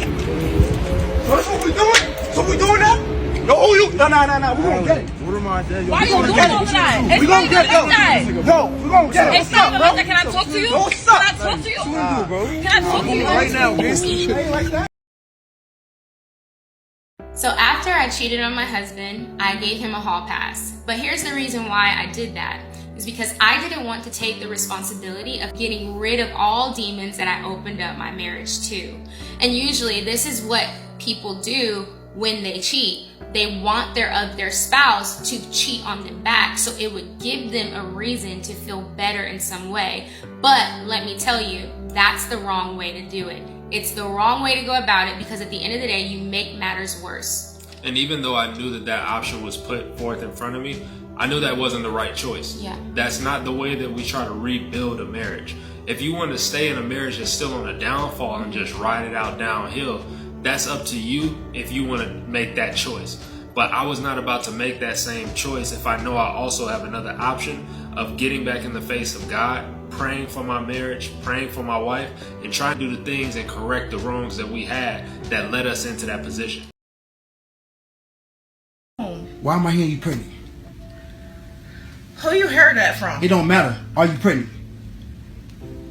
So that's what we doing? So we doing that? No, you. No. We gonna get it. What am I saying? Why are you doing all that? We gonna get it. Yo, we gonna get it. It's not like that. Can I talk to you? What's up? Can I talk to you? Can I talk to you? Right now, Like So after I cheated on my husband, I gave him a hall pass. But here's the reason why I did that. Is because I didn't want to take the responsibility of getting rid of all demons that I opened up my marriage to. And usually this is what people do when they cheat. They want their spouse to cheat on them back, so it would give them a reason to feel better in some way. But let me tell you, that's the wrong way to do it. It's the wrong way to go about it, because at the end of the day, you make matters worse. And even though I knew that option was put forth in front of me, I knew that wasn't the right choice. Yeah. That's not the way that we try to rebuild a marriage. If you want to stay in a marriage that's still on a downfall and just ride it out downhill, that's up to you if you want to make that choice. But I was not about to make that same choice if I know I also have another option of getting back in the face of God, praying for my marriage, praying for my wife, and trying to do the things and correct the wrongs that we had that led us into that position. Why am I hearing you pregnant? Who you heard that from? It don't matter. Are you pregnant?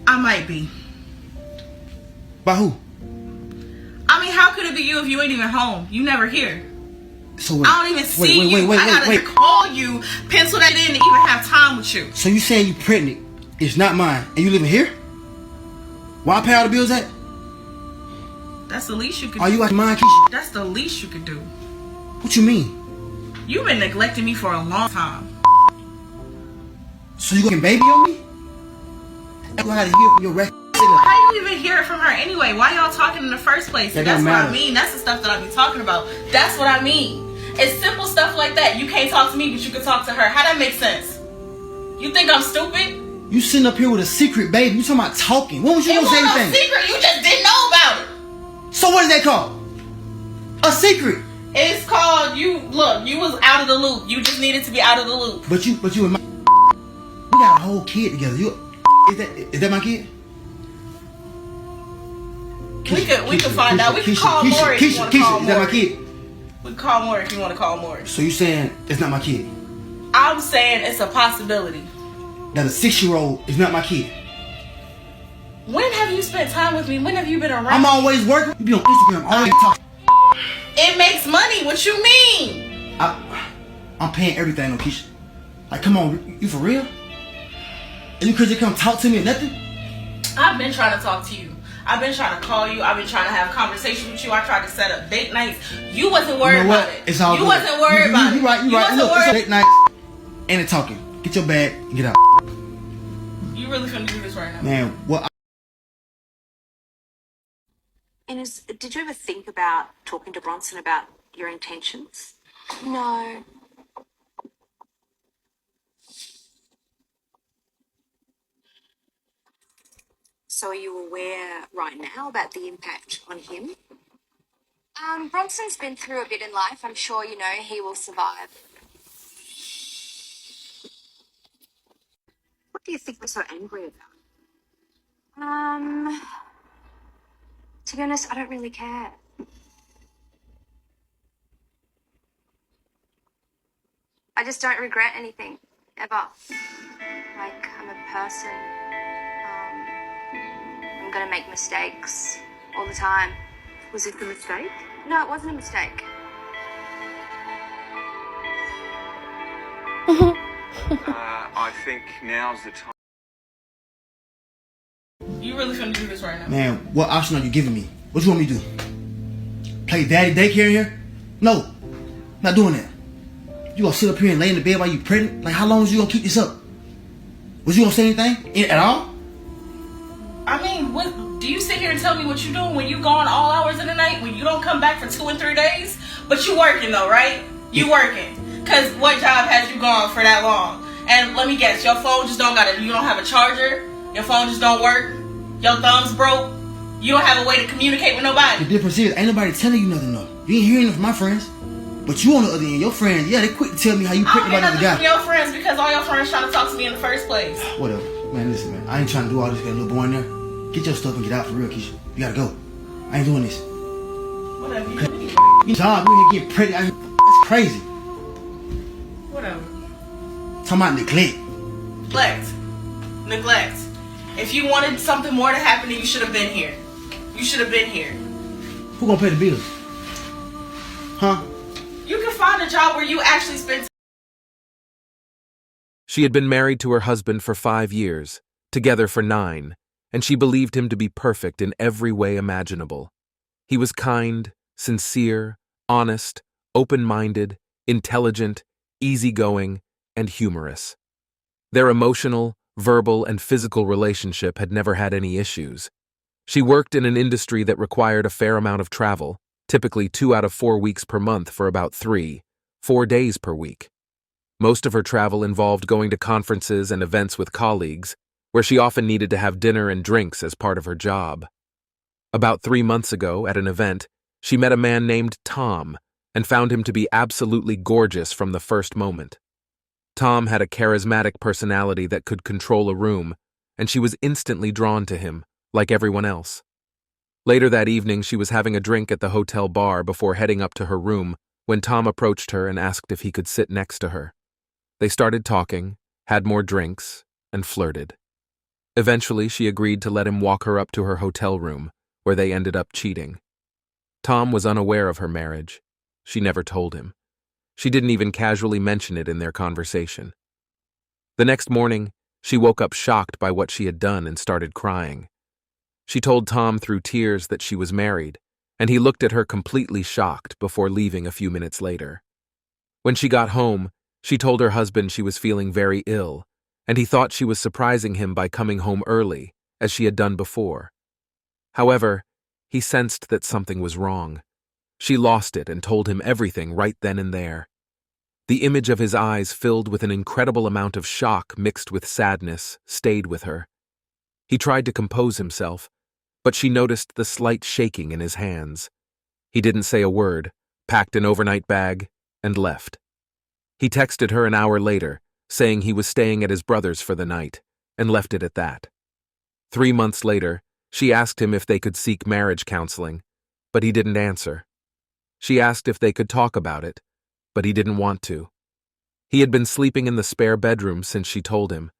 I might be. By who? I mean, how could it be you if you ain't even home? You never here. So wait, I don't even see you. I gotta call you, pencil that in to even have time with you. So you saying you pregnant? It's not mine, and you living here? Why I pay all the bills at? That's the least you could do. Are you like mine, Keisha? That's the least you could do. What you mean? You've been neglecting me for a long time. So you gonna baby on me? I gotta hear from your record. How you even hear it from her anyway? Why y'all talking in the first place? That That's don't what matter. I mean. That's the stuff that I be talking about. That's what I mean. It's simple stuff like that. You can't talk to me, but you can talk to her. How that make sense? You think I'm stupid? You sitting up here with a secret baby. You talking about talking. When was you It gonna say wasn't no anything? secret. You just didn't know about it. So what is that called? A secret. It's called you. Look, you was out of the loop. You just needed to be out of the loop. But you and my we got a whole kid together. Is that my kid? We could find out. We can call Maury if you want to call Is that my Maury. kid? We can call Maury if you want to call Maury. So you saying it's not my kid? I'm saying it's a possibility. That a 6-year-old is not my kid? When have you spent time with me? When have you been around? I'm always working. You be on Instagram always talking. It makes money. What you mean? I'm paying everything on Keisha. Like, come on, you for real? And you could just come talk to me or nothing? I've been trying to talk to you. I've been trying to call you. I've been trying to have conversations with you. I tried to set up date nights. You wasn't worried about it. It's all you good. wasn't worried about it. You right. wasn't Look, it's worried. late night and it's talking. Get your bag and get out. You really finna do this right now? Man, what? Ines, did you ever think about talking to Bronson about your intentions? No. So are you aware right now about the impact on him? Bronson's been through a bit in life. I'm sure you know he will survive. What do you think we're so angry about? To be honest, I don't really care. I just don't regret anything, ever. Like, I'm a person. I'm gonna make mistakes all the time. Was it a mistake? No, it wasn't a mistake. I think now's the time. You really finna do this right now? Man, what option are you giving me? What you want me to do? Play daddy daycare here? No, not doing that. You gonna sit up here and lay in the bed while you pregnant? Like, how long is you gonna keep this up? Was you gonna say anything at all? I mean, what do you sit here and tell me what you doing when you gone all hours of the night, when you don't come back for 2 and 3 days? But you working though, right? You working. Cause what job has you gone for that long? And let me guess, your phone just you don't have a charger? Your phone just don't work? Your thumb's broke? You don't have a way to communicate with nobody? The difference is, ain't nobody telling you nothing though. You ain't hearing it from my friends. But you on the other end, your friends, yeah, they quick to tell me how you I don't pregnant get by another nothing guy. from your friends because all your friends trying to talk to me in the first place. Whatever. Man, listen, man. I ain't trying to do all this, got a little boy in there. Get your stuff and get out for real, Keisha. You gotta go. I ain't doing this. Whatever. You job, you ain't getting pregnant. That's crazy. Whatever. Talking about neglect. Neglect. If you wanted something more to happen, you should have been here. You should have been here. Who gonna pay the bills? Huh? You can find a job where you actually spend. She had been married to her husband for 5 years, together for 9, and she believed him to be perfect in every way imaginable. He was kind, sincere, honest, open-minded, intelligent, easygoing, and humorous. Their emotional, verbal, and physical relationship had never had any issues. She worked in an industry that required a fair amount of travel, typically 2 out of 4 weeks per month for about 3-4 days per week. Most of her travel involved going to conferences and events with colleagues, where she often needed to have dinner and drinks as part of her job. About 3 months ago, at an event, she met a man named Tom and found him to be absolutely gorgeous from the first moment. Tom had a charismatic personality that could control a room, and she was instantly drawn to him, like everyone else. Later that evening, she was having a drink at the hotel bar before heading up to her room when Tom approached her and asked if he could sit next to her. They started talking, had more drinks, and flirted. Eventually, she agreed to let him walk her up to her hotel room, where they ended up cheating. Tom was unaware of her marriage. She never told him. She didn't even casually mention it in their conversation. The next morning, she woke up shocked by what she had done and started crying. She told Tom through tears that she was married, and he looked at her completely shocked before leaving a few minutes later. When she got home, she told her husband she was feeling very ill, and he thought she was surprising him by coming home early, as she had done before. However, he sensed that something was wrong. She lost it and told him everything right then and there. The image of his eyes filled with an incredible amount of shock mixed with sadness stayed with her. He tried to compose himself, but she noticed the slight shaking in his hands. He didn't say a word, packed an overnight bag, and left. He texted her an hour later, saying he was staying at his brother's for the night, and left it at that. 3 months later, she asked him if they could seek marriage counseling, but he didn't answer. She asked if they could talk about it, but he didn't want to. He had been sleeping in the spare bedroom since she told him.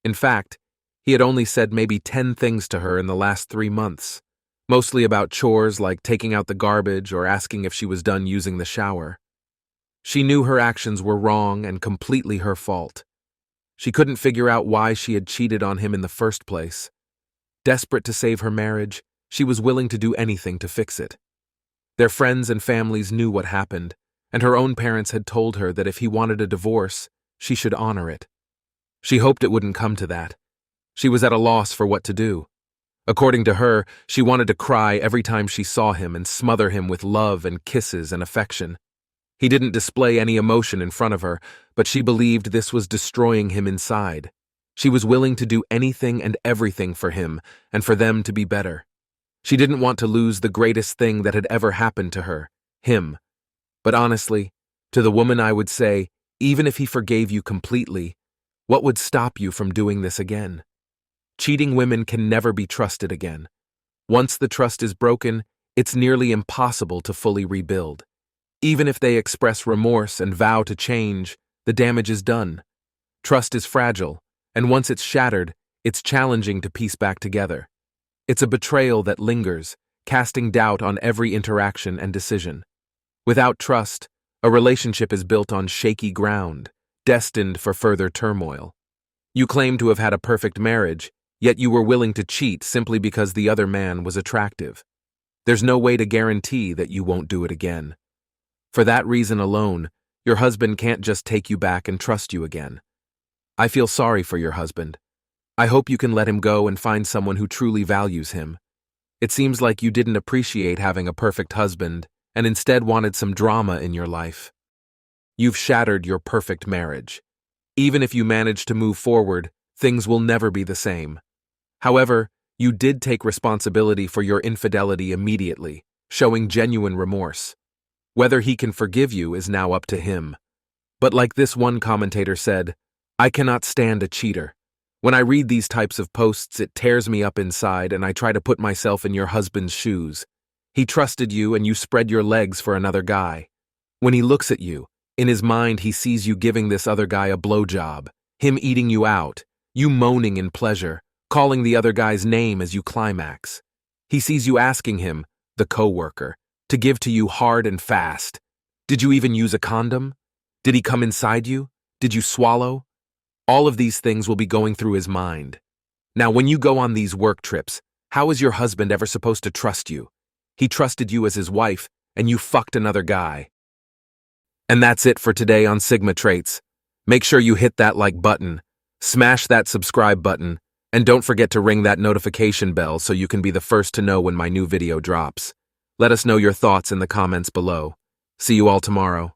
In fact, he had only said maybe 10 things to her in the last 3 months, mostly about chores like taking out the garbage or asking if she was done using the shower. She knew her actions were wrong and completely her fault. She couldn't figure out why she had cheated on him in the first place. Desperate to save her marriage, she was willing to do anything to fix it. Their friends and families knew what happened, and her own parents had told her that if he wanted a divorce, she should honor it. She hoped it wouldn't come to that. She was at a loss for what to do. According to her, she wanted to cry every time she saw him and smother him with love and kisses and affection. He didn't display any emotion in front of her, but she believed this was destroying him inside. She was willing to do anything and everything for him and for them to be better. She didn't want to lose the greatest thing that had ever happened to her, him. But honestly, to the woman I would say, even if he forgave you completely, what would stop you from doing this again? Cheating women can never be trusted again. Once the trust is broken, it's nearly impossible to fully rebuild. Even if they express remorse and vow to change, the damage is done. Trust is fragile, and once it's shattered, it's challenging to piece back together. It's a betrayal that lingers, casting doubt on every interaction and decision. Without trust, a relationship is built on shaky ground, destined for further turmoil. You claim to have had a perfect marriage, yet you were willing to cheat simply because the other man was attractive. There's no way to guarantee that you won't do it again. For that reason alone, your husband can't just take you back and trust you again. I feel sorry for your husband. I hope you can let him go and find someone who truly values him. It seems like you didn't appreciate having a perfect husband and instead wanted some drama in your life. You've shattered your perfect marriage. Even if you manage to move forward, things will never be the same. However, you did take responsibility for your infidelity immediately, showing genuine remorse. Whether he can forgive you is now up to him. But like this one commentator said, I cannot stand a cheater. When I read these types of posts, it tears me up inside and I try to put myself in your husband's shoes. He trusted you and you spread your legs for another guy. When he looks at you, in his mind he sees you giving this other guy a blowjob, him eating you out, you moaning in pleasure, calling the other guy's name as you climax. He sees you asking him, the coworker, to give to you hard and fast. Did you even use a condom? Did he come inside you? Did you swallow? All of these things will be going through his mind. Now, when you go on these work trips, how is your husband ever supposed to trust you? He trusted you as his wife, and you fucked another guy. And that's it for today on Sigma Traits. Make sure you hit that like button, smash that subscribe button, and don't forget to ring that notification bell so you can be the first to know when my new video drops. Let us know your thoughts in the comments below. See you all tomorrow.